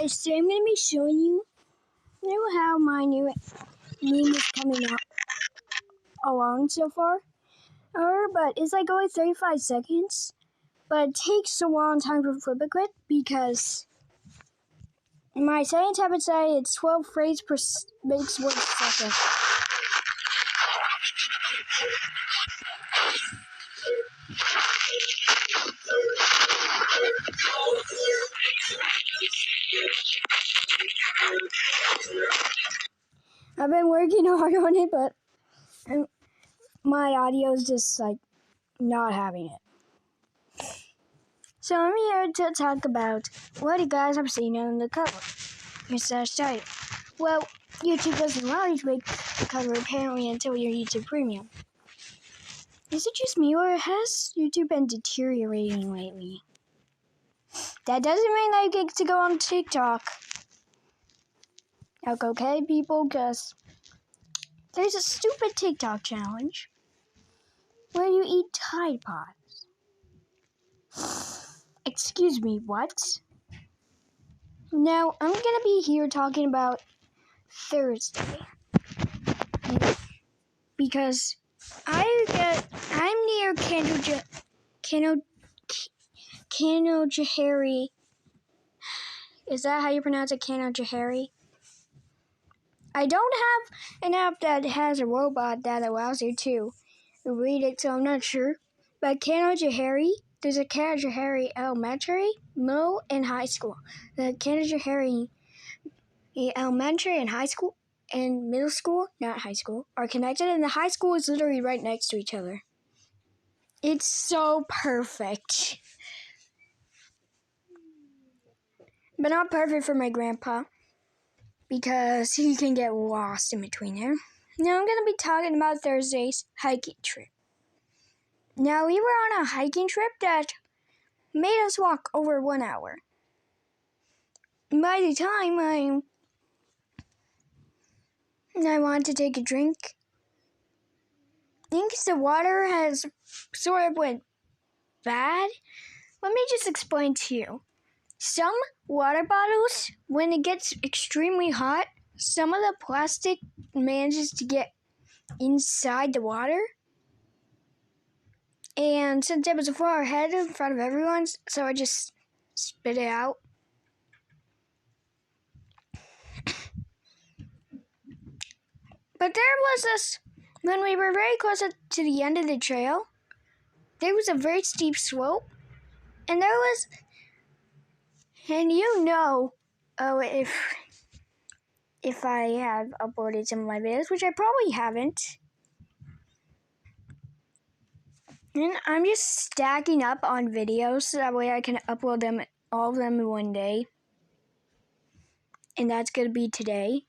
So I'm going to be showing you how my new name is coming out along so far. But it's like only 35 seconds. But it takes a long time to flip a clip because my settings have it say it's 12 frames per makes 1 second. I've been working hard on it, but my audio is just like not having it. So I'm here to talk about what you guys have seen on the cover. Let's start. Well, YouTube doesn't allow you to make the cover apparently until your YouTube Premium. Is it just me, or has YouTube been deteriorating lately? That doesn't mean I get to go on TikTok. Okay, people, because there's a stupid TikTok challenge where you eat Tide Pods. Excuse me, what? Now, I'm going to be here talking about Thursday. Because I'm near Kanojahari. Is that how you pronounce it, Kanojahari? I don't have an app that has a robot that allows you to read it, so I'm not sure. But Kanojahari, there's a Kanojahari Elementary, Middle, and High School. The Kanojahari Elementary and High School and Middle School, not high school, are connected, and the high school is literally right next to each other. It's so perfect. But not perfect for my grandpa, because he can get lost in between there. Now I'm going to be talking about Thursday's hiking trip. Now we were on a hiking trip that made us walk over 1 hour. By the time I wanted to take a drink, I think the water has sort of went bad. Let me just explain to you. Some water bottles, when it gets extremely hot, some of the plastic manages to get inside the water. And since it was far ahead in front of everyone, so I just spit it out. But there was this, when we were very close to the end of the trail, there was a very steep slope. And there was, and if I have uploaded some of my videos, which I probably haven't. And I'm just stacking up on videos so that way I can upload them, all of them in one day. And that's going to be today.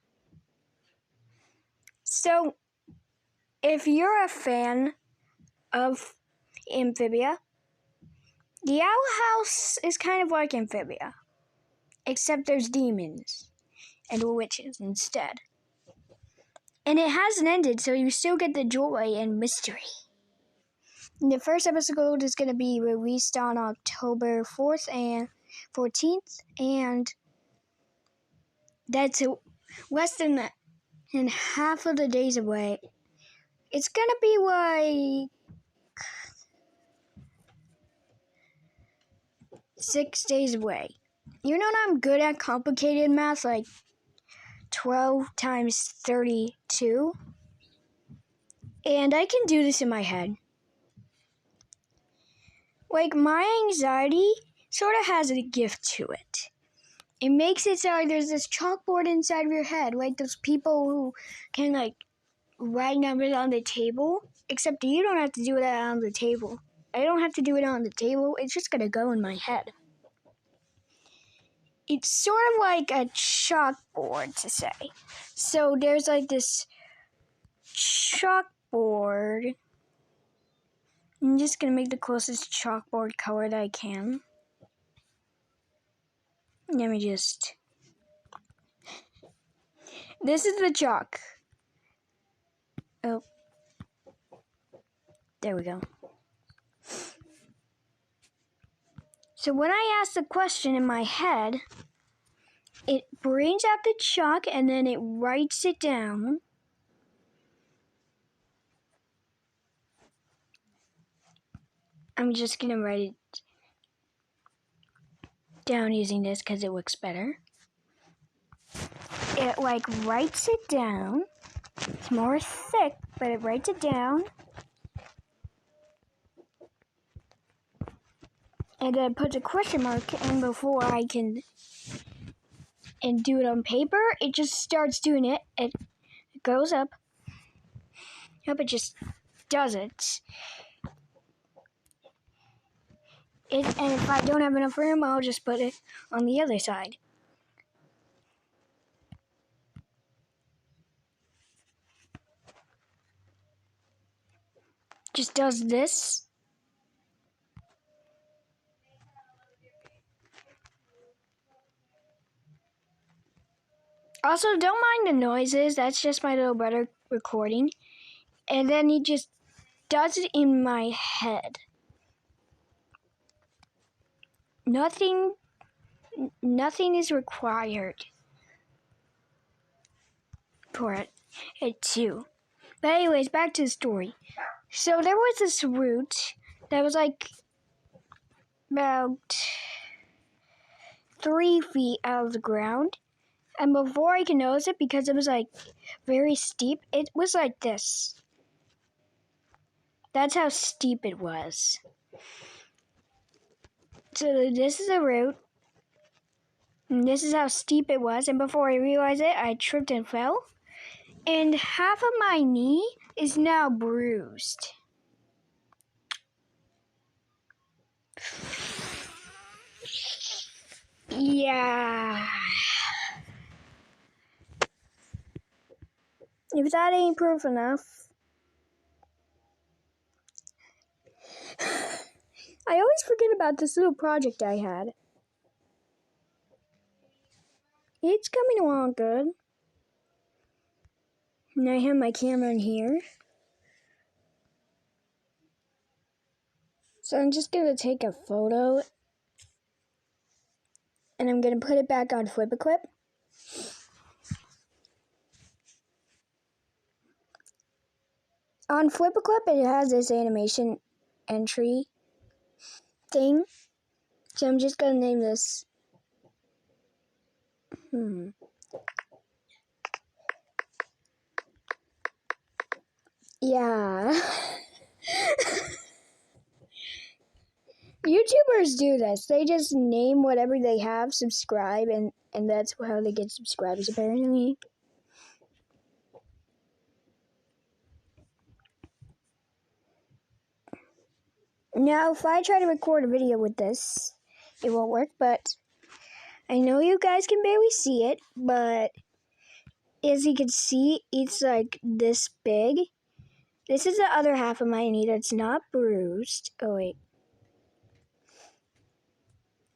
So, if you're a fan of Amphibia, the Owl House is kind of like Amphibia, except there's demons and witches instead. And it hasn't ended, so you still get the joy and mystery. And the first episode is going to be released on October 4th and 14th, and that's less than half of the days away. It's going to be like 6 days away. You know I'm good at complicated math, like 12 times 32. And I can do this in my head. Like, my anxiety sort of has a gift to it. It makes it so like there's this chalkboard inside of your head, like those people who can like write numbers on the table, except you don't have to do that on the table. I don't have to do it on the table. It's just going to go in my head. It's sort of like a chalkboard, to say. So there's like this chalkboard. I'm just going to make the closest chalkboard color that I can. Let me just... This is the chalk. Oh. There we go. So when I ask the question in my head, it brings out the chalk and then it writes it down. I'm just going to write it down using this because it looks better. It like writes it down. It's more thick, but it writes it down. And then puts a question mark in before I can and do it on paper. It just starts doing it. It goes up. Yep, it just does it. And if I don't have enough room, I'll just put it on the other side. Just does this. Also, don't mind the noises. That's just my little brother recording. And then he just does it in my head. Nothing is required for it too. But anyways, back to the story. So there was this root that was like about 3 feet out of the ground. And before I could notice it, because it was like very steep, it was like this. That's how steep it was. So this is a root. And this is how steep it was. And before I realized it, I tripped and fell. And half of my knee is now bruised. Yeah. If that ain't proof enough. I always forget about this little project I had. It's coming along good. And I have my camera in here. So I'm just going to take a photo. And I'm going to put it back on Flip-A-Clip. On Flip-A-Clip, it has this animation entry thing. So I'm just going to name this. Yeah. YouTubers do this. They just name whatever they have, subscribe, and that's how they get subscribers, apparently. Now, if I try to record a video with this, it won't work, but I know you guys can barely see it, but as you can see, it's like this big. This is the other half of my knee that's not bruised. Oh, wait.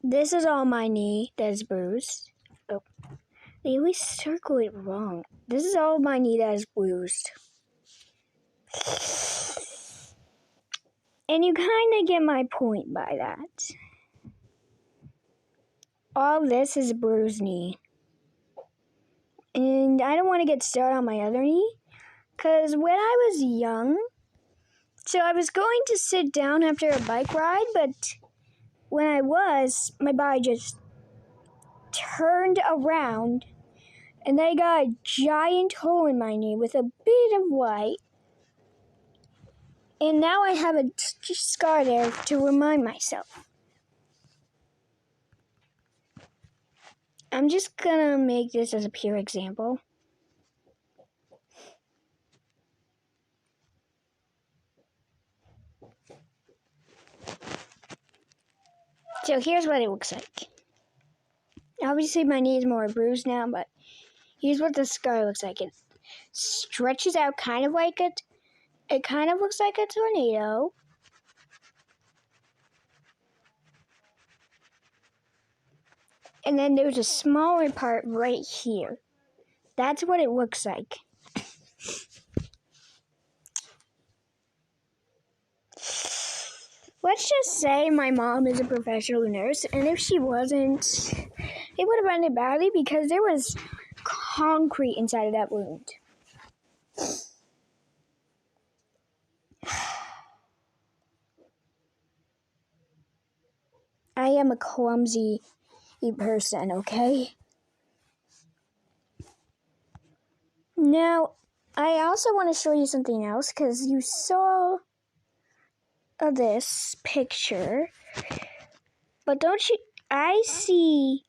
This is all my knee that is bruised. Oh, they always circle it wrong. This is all my knee that is bruised. And you kind of get my point by that. All this is a bruised knee. And I don't want to get started on my other knee. Because when I was young, so I was going to sit down after a bike ride, but when I was, my body just turned around. And I got a giant hole in my knee with a bit of white. And now I have a scar there to remind myself. I'm just gonna make this as a pure example. So here's what it looks like. Obviously my knee is more bruised now, but here's what the scar looks like. It stretches out kind of like it kind of looks like a tornado. And then there's a smaller part right here. That's what it looks like. Let's just say my mom is a professional nurse, and if she wasn't, it would have ended badly because there was concrete inside of that wound. I am a clumsy person, okay? Now, I also want to show you something else because you saw this picture, but don't you? I see.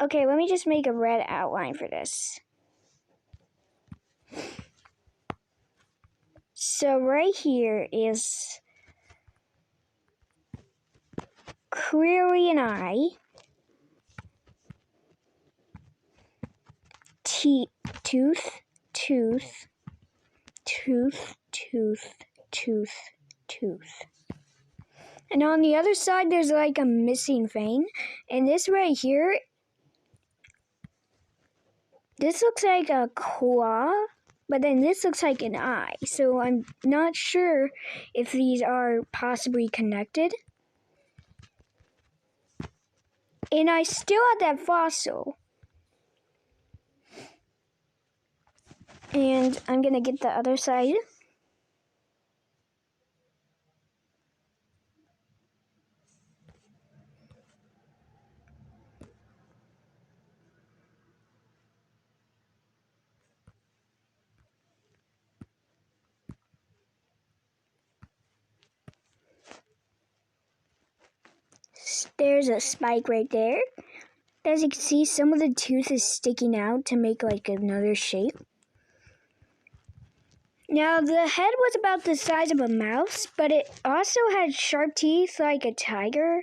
Okay, let me just make a red outline for this. So right here is clearly an eye. Tooth, tooth, tooth, tooth, tooth, tooth. And on the other side, there's like a missing vein. And this right here, this looks like a claw, but then this looks like an eye. So I'm not sure if these are possibly connected. And I still have that fossil. And I'm going to get the other side. There's a spike right there. As you can see, some of the tooth is sticking out to make like another shape. Now, the head was about the size of a mouse, but it also had sharp teeth like a tiger.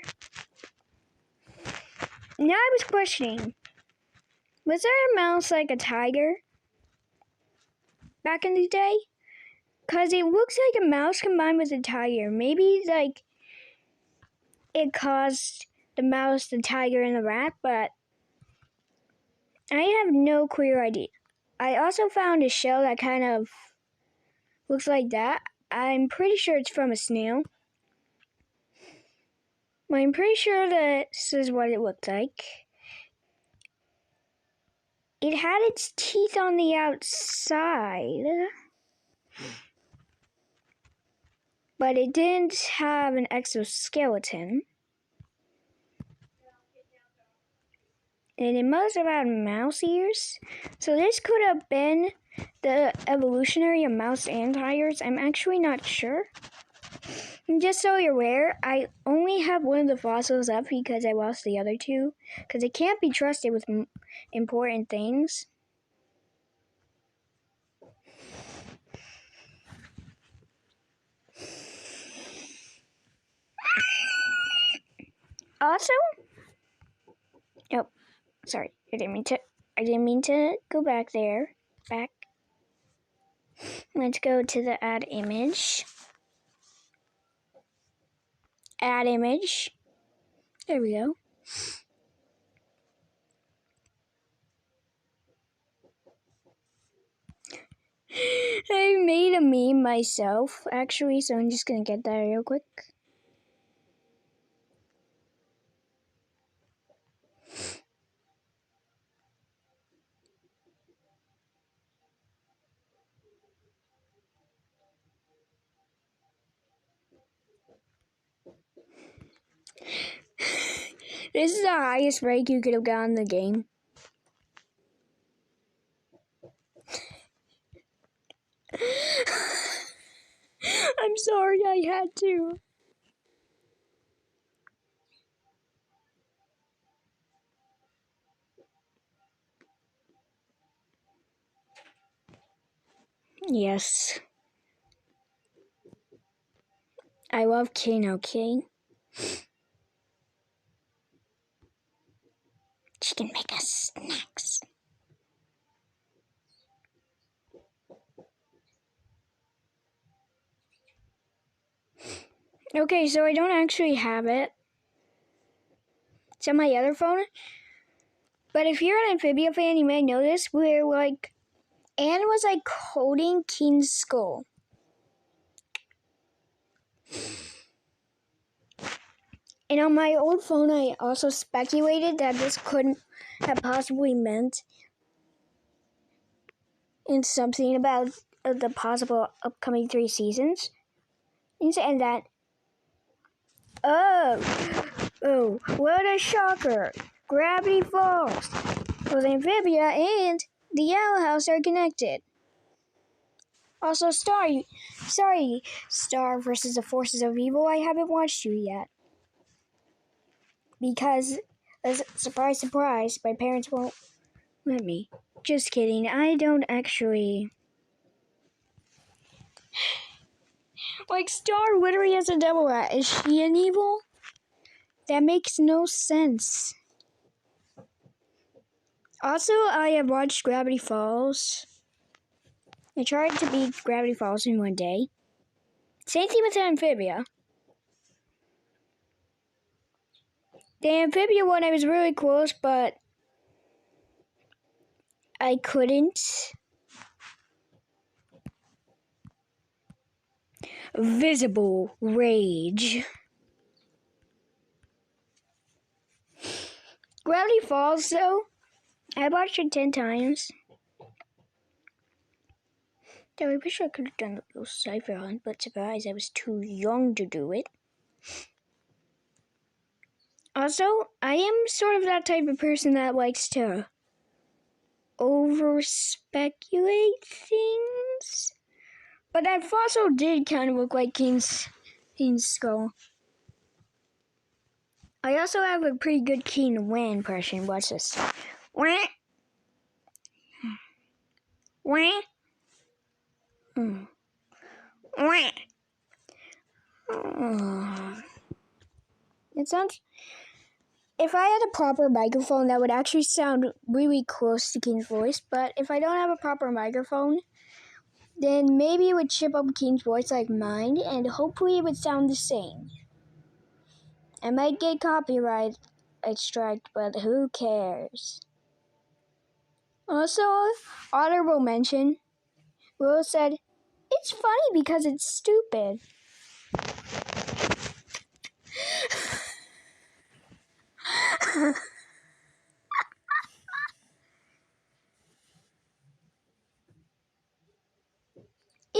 Now I was questioning, was there a mouse like a tiger back in the day? Because it looks like a mouse combined with a tiger. Maybe like it caused the mouse, the tiger, and the rat, but I have no clear idea. I also found a shell that kind of looks like that. I'm pretty sure it's from a snail. Well, I'm pretty sure that this is what it looked like. It had its teeth on the outside, but it didn't have an exoskeleton. And it must have had mouse ears. So this could have been the evolutionary of mouse and tigers. I'm actually not sure. And just so you're aware, I only have one of the fossils up because I lost the other two. Because it can't be trusted with important things. Also, oh, sorry, I didn't mean to go back there. Back. Let's go to the add image. Add image. There we go. I made a meme myself, actually, so I'm just gonna get that real quick. This is the highest rank you could have gotten in the game. I'm sorry I had to. Yes. I love Kano King. She can make us snacks. Okay, so I don't actually have it. It's on my other phone. But if you're an Amphibia fan, you may know this, where like Anne was like holding King's skull. And on my old phone, I also speculated that this couldn't have possibly meant in something about the possible upcoming 3 seasons. And that, oh, what a shocker! Gravity Falls, both Amphibia and the Owl House are connected. Also, Star versus the Forces of Evil, I haven't watched you yet. Because, surprise, surprise, my parents won't let me. Just kidding, I don't actually. Like, Star literally has a double rat. Is she an evil? That makes no sense. Also, I have watched Gravity Falls. I tried to beat Gravity Falls in one day. Same thing with the Amphibia. The Amphibia one, I was really close, but I couldn't. Visible Rage. Gravity Falls, though, I watched it 10 times. Though I wish I could have done a little cipher hunt, but surprise, I was too young to do it. Also, I am sort of that type of person that likes to over-speculate things. But that fossil did kind of look like King's skull. I also have a pretty good King Wen impression. Watch this. Wah. Wah. Wah. It sounds... If I had a proper microphone, that would actually sound really close to King's voice. But if I don't have a proper microphone, then maybe it would chip up King's voice like mine, and hopefully it would sound the same. I might get copyright strike, but who cares? Also, honorable mention, Will said, "It's funny because it's stupid."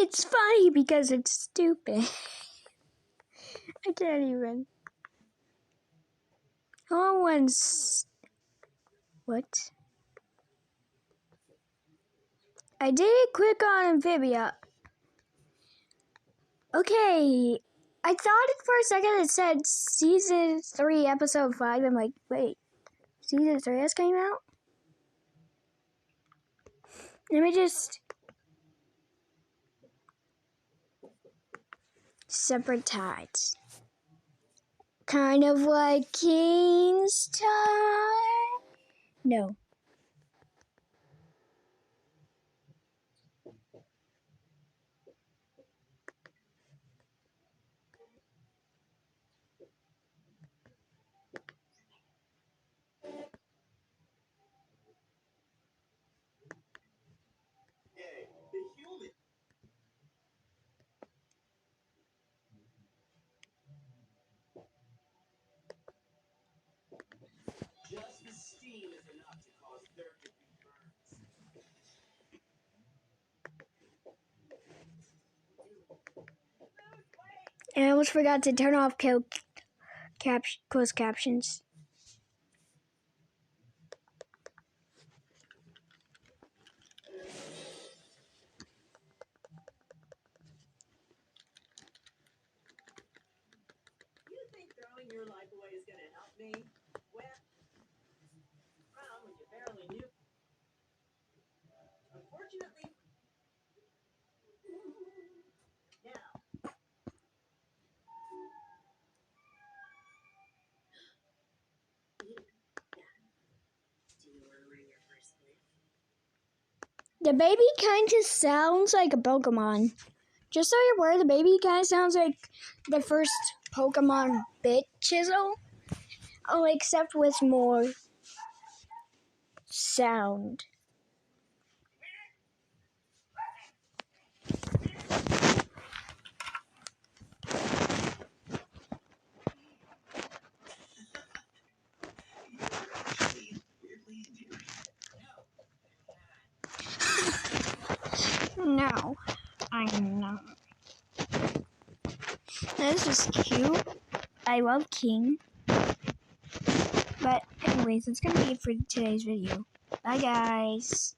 It's funny because it's stupid. I can't even. Oh, what? I did click on Amphibia. Okay, I thought for a second it said Season 3, Episode 5. I'm like, wait, Season 3 has came out? Let me just... Separate tides. Kind of like King's Tide? No. Just the steam is enough to cause third-degree burns. And I almost forgot to turn off closed captions. You think throwing your life away is going to help me? Well, when you barely knew. Unfortunately, now. Do you want to learn your first lift? The baby kind of sounds like a Pokemon. Just so you're aware, the baby kind of sounds like the first Pokemon bit chisel. Oh, except with more sound. No, I'm not. This is cute. I love King. But anyways, that's gonna be it for today's video. Bye guys.